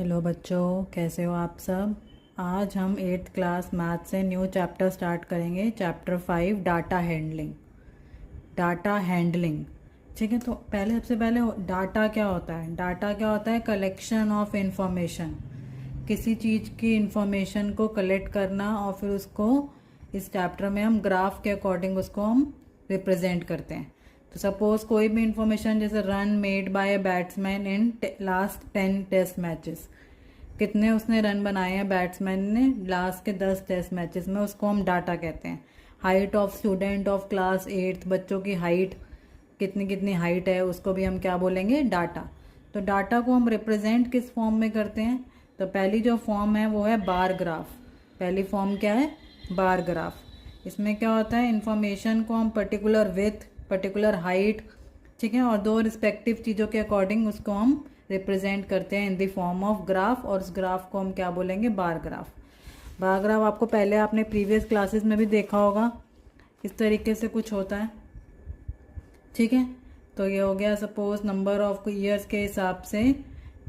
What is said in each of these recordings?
Hello बच्चों, कैसे हो आप सब। आज हम 8th क्लास मैथ से न्यू चैप्टर स्टार्ट करेंगे। Chapter 5 data handling. Data handling, ठीक है। तो सबसे पहले डाटा क्या होता है। डाटा क्या होता है? Collection of information. किसी चीज़ की इंफॉर्मेशन को कलेक्ट करना और फिर उसको इस चैप्टर में हम ग्राफ के अकॉर्डिंग उसको हम रिप्रेजेंट करते हैं। तो सपोज कोई भी इंफॉर्मेशन, जैसे run made by a batsman in last 10 test matches, कितने उसने रन बनाए हैं बैट्समैन ने लास्ट के 10 टेस्ट मैचेस में, उसको हम डाटा कहते हैं। Height of student of class 8, बच्चों की हाइट कितनी कितनी हाइट है, उसको भी हम क्या बोलेंगे? डाटा। तो डाटा को हम रिप्रेजेंट किस फॉर्म में करते हैं? तो पहली जो फॉर्म है वो है बार ग्राफ। पहली फॉर्म क्या है? Bar graph. इसमें क्या होता है? इंफॉर्मेशन को हम पर्टिकुलर विथ, पर्टिकुलर हाइट, ठीक है, और दो रिस्पेक्टिव चीज़ों के अकॉर्डिंग उसको हम रिप्रेजेंट करते हैं in the form of graph, और उस ग्राफ को हम क्या बोलेंगे? Bar graph. बार ग्राफ आपको पहले आपने प्रीवियस क्लासेस में भी देखा होगा, इस तरीके से कुछ होता है, ठीक है। तो ये हो गया, सपोज नंबर ऑफ ईयर्स के हिसाब से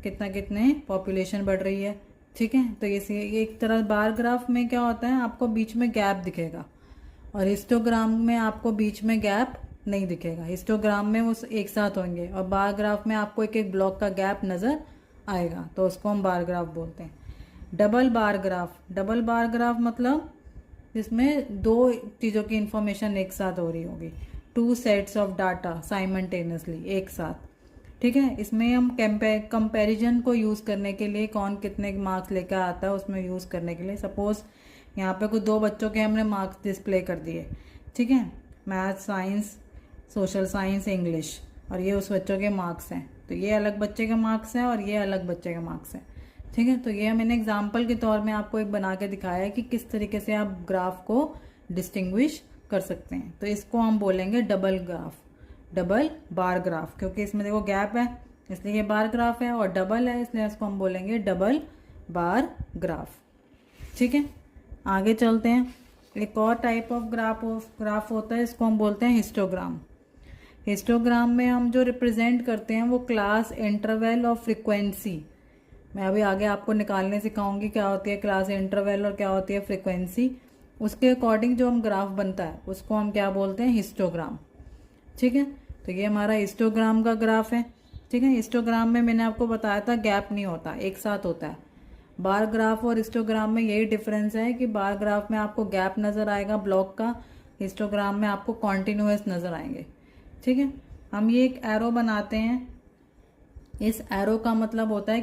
कितने पॉपुलेशन बढ़ रही है, ठीक है। तो ये एक तरह बार ग्राफ में क्या होता है, आपको बीच में गैप दिखेगा, और हिस्टोग्राम में आपको बीच में गैप नहीं दिखेगा। हिस्टोग्राम में वो एक साथ होंगे, और बार ग्राफ में आपको एक एक ब्लॉक का गैप नज़र आएगा, तो उसको हम बार ग्राफ बोलते हैं। Double bar graph. Double bar graph मतलब जिसमें दो चीज़ों की इंफॉर्मेशन एक साथ हो रही होगी, two sets of data simultaneously, एक साथ, ठीक है। इसमें हम कंपैरिजन को यूज़ करने के लिए, कौन कितने मार्क्स लेकर आता है उसमें यूज़ करने के लिए, सपोज यहाँ पे कुछ दो बच्चों के हमने मार्क्स डिस्प्ले कर दिए, ठीक है, math, science, social science, English, और ये उस बच्चों के मार्क्स हैं। तो ये अलग बच्चे के मार्क्स हैं और ये अलग बच्चे के मार्क्स हैं, ठीक है। तो ये मैंने एग्जाम्पल के तौर में आपको एक बना के दिखाया है कि किस तरीके से आप ग्राफ को डिस्टिंग्विश कर सकते हैं। तो इसको हम बोलेंगे double graph, double bar graph, क्योंकि इसमें देखो गैप है इसलिए ये बार ग्राफ है, और डबल है इसलिए इसको हम बोलेंगे डबल बार ग्राफ, ठीक है। आगे चलते हैं। एक और टाइप ऑफ ग्राफ होता है, इसको हम बोलते हैं हिस्टोग्राम। हिस्टोग्राम में हम जो रिप्रेजेंट करते हैं वो क्लास, इंटरवल और फ्रीक्वेंसी। मैं अभी आगे आपको निकालने सिखाऊंगी क्या होती है क्लास, इंटरवल और क्या होती है फ्रीक्वेंसी। उसके अकॉर्डिंग जो हम ग्राफ बनता है उसको हम क्या बोलते हैं? हिस्टोग्राम, ठीक है। तो ये हमारा हिस्टोग्राम का ग्राफ है, ठीक है। हिस्टोग्राम में मैंने आपको बताया था गैप नहीं होता, एक साथ होता है। बार ग्राफ और हिस्टोग्राम में यही डिफरेंस है कि बार ग्राफ में आपको गैप नज़र आएगा ब्लॉक का, हिस्टोग्राम में आपको कॉन्टिन्यूस नज़र आएंगे, ठीक है। हम ये एक एरो बनाते हैं, इस एरो का मतलब होता है